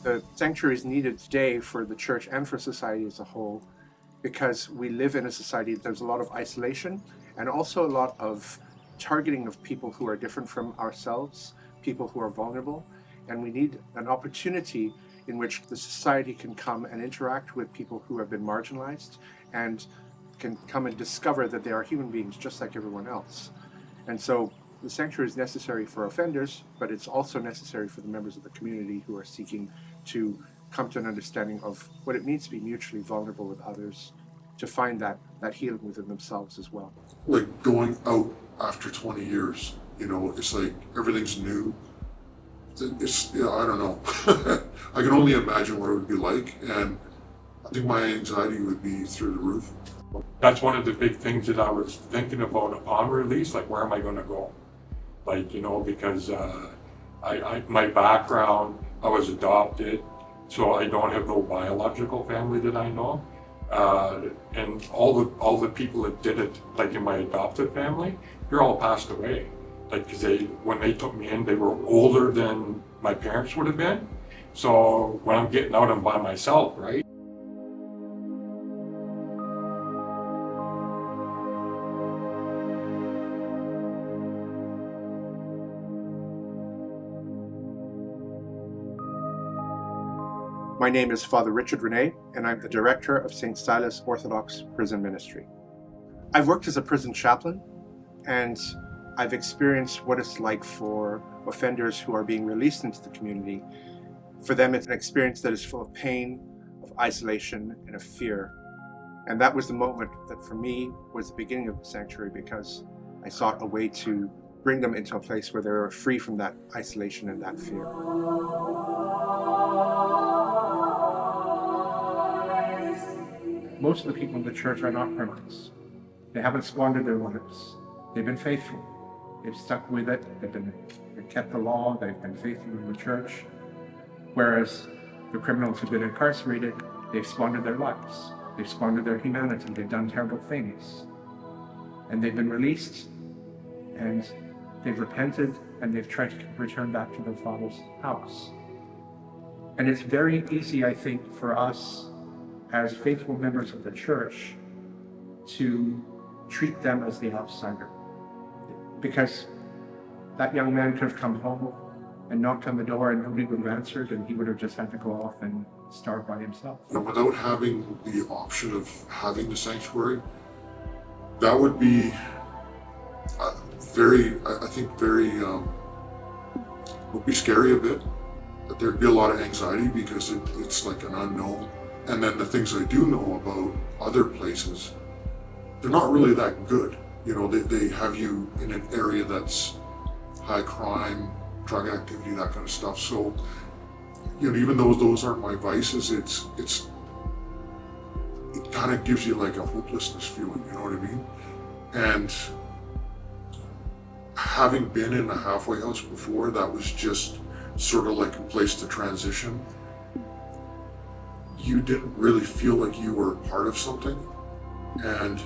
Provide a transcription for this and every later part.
The sanctuary is needed today for the church and for society as a whole because we live in a society, there's a lot of isolation and also a lot of targeting of people who are different from ourselves, people who are vulnerable. And we need an opportunity in which the society can come and interact with people who have been marginalized and can come and discover that they are human beings just like everyone else. And so the sanctuary is necessary for offenders, but it's also necessary for the members of the community who are seeking to come to an understanding of what it means to be mutually vulnerable with others, to find that healing within themselves as well. Like going out after 20 years, it's like everything's new. It's, I don't know. I can only imagine what it would be like, and I think my anxiety would be through the roof. That's one of the big things that I was thinking about upon release, like where am I going to go? Because my background, I was adopted, so I don't have no biological family that I know. And all the people that did it, like in my adopted family, they're all passed away. Because when they took me in, they were older than my parents would have been. So when I'm getting out, I'm by myself, right? My name is Father Richard Rene, and I'm the director of St. Silas Orthodox Prison Ministry. I've worked as a prison chaplain, and I've experienced what it's like for offenders who are being released into the community. For them, it's an experience that is full of pain, of isolation, and of fear. And that was the moment that for me was the beginning of the sanctuary, because I sought a way to bring them into a place where they were free from that isolation and that fear. Most of the people in the church are not criminals. They haven't squandered their lives. They've been faithful. They've stuck with it. They've kept the law. They've been faithful in the church. Whereas the criminals who've been incarcerated, they've squandered their lives. They've squandered their humanity. They've done terrible things. And they've been released, and they've repented, and they've tried to return back to their Father's house. And it's very easy, I think, for us as faithful members of the church to treat them as the outsider. Because that young man could have come home and knocked on the door and nobody would have answered, and he would have just had to go off and starve by himself. Without having the option of having the sanctuary, that would be would be scary a bit. That there'd be a lot of anxiety because it's like an unknown. And then the things I do know about other places, they're not really that good. They have you in an area that's high crime, drug activity, that kind of stuff. So, even though those aren't my vices, it kind of gives you like a hopelessness feeling, you know what I mean? And having been in a halfway house before, that was just sort of like a place to transition. You didn't really feel like you were part of something. And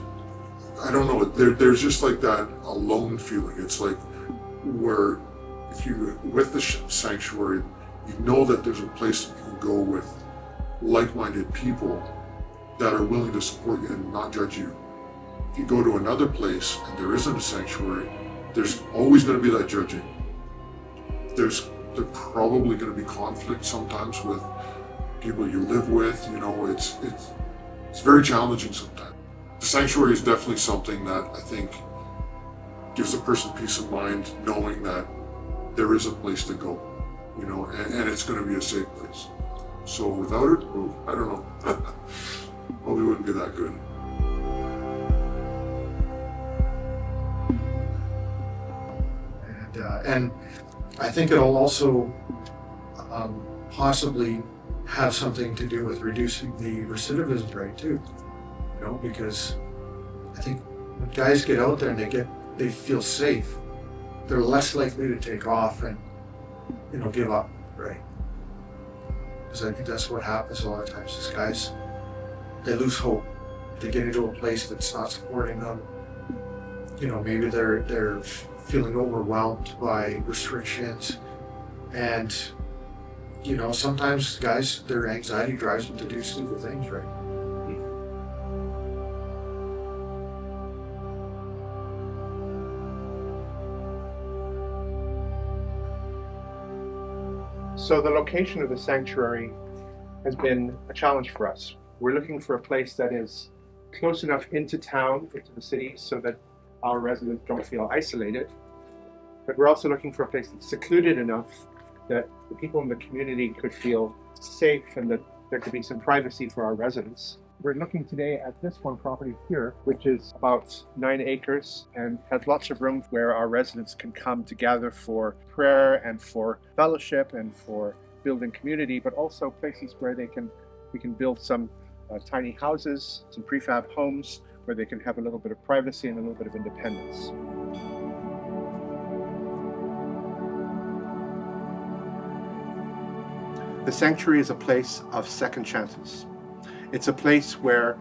I don't know, there's just like that alone feeling. It's like where if you, with the sanctuary, you know that there's a place that you can go with like-minded people that are willing to support you and not judge you. If you go to another place and there isn't a sanctuary, there's always going to be that judging. There's probably going to be conflict sometimes with people you live with. It's very challenging sometimes. The sanctuary is definitely something that I think gives a person peace of mind, knowing that there is a place to go, and it's going to be a safe place. So without it, I don't know. Probably wouldn't be that good. And I think it'll also possibly have something to do with reducing the recidivism rate too. Because I think when guys get out there and they feel safe, they're less likely to take off and give up, right? Because I think that's what happens a lot of times. Is guys, they lose hope. They get into a place that's not supporting them. Maybe they're feeling overwhelmed by restrictions, and you know, sometimes guys, their anxiety drives them to do stupid things, right? So the location of the sanctuary has been a challenge for us. We're looking for a place that is close enough into town, into the city, so that our residents don't feel isolated. But we're also looking for a place that's secluded enough that the people in the community could feel safe and that there could be some privacy for our residents. We're looking today at this one property here, which is about 9 acres and has lots of room where our residents can come to gather for prayer and for fellowship and for building community, but also places where we can build some tiny houses, some prefab homes where they can have a little bit of privacy and a little bit of independence. The sanctuary is a place of second chances. It's a place where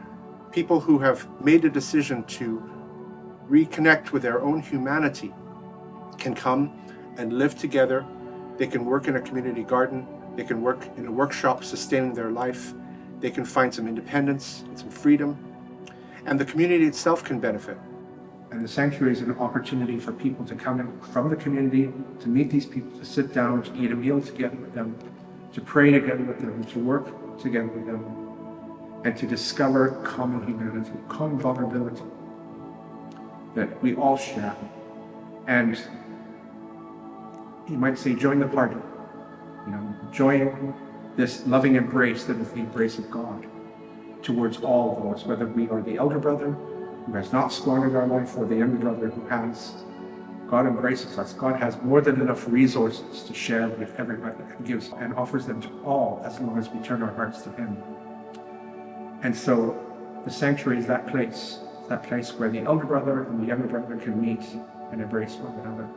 people who have made a decision to reconnect with their own humanity can come and live together. They can work in a community garden. They can work in a workshop sustaining their life. They can find some independence and some freedom. And the community itself can benefit. And the sanctuary is an opportunity for people to come in from the community, to meet these people, to sit down, to eat a meal together with them, to pray together with them, to work together with them, and to discover common humanity, common vulnerability that we all share. And you might say, join the party. You know, join this loving embrace that is the embrace of God towards all those, whether we are the elder brother who has not squandered our life or the younger brother who has. God embraces us. God has more than enough resources to share with everybody and gives and offers them to all as long as we turn our hearts to Him. And so the sanctuary is that place where the elder brother and the younger brother can meet and embrace one another.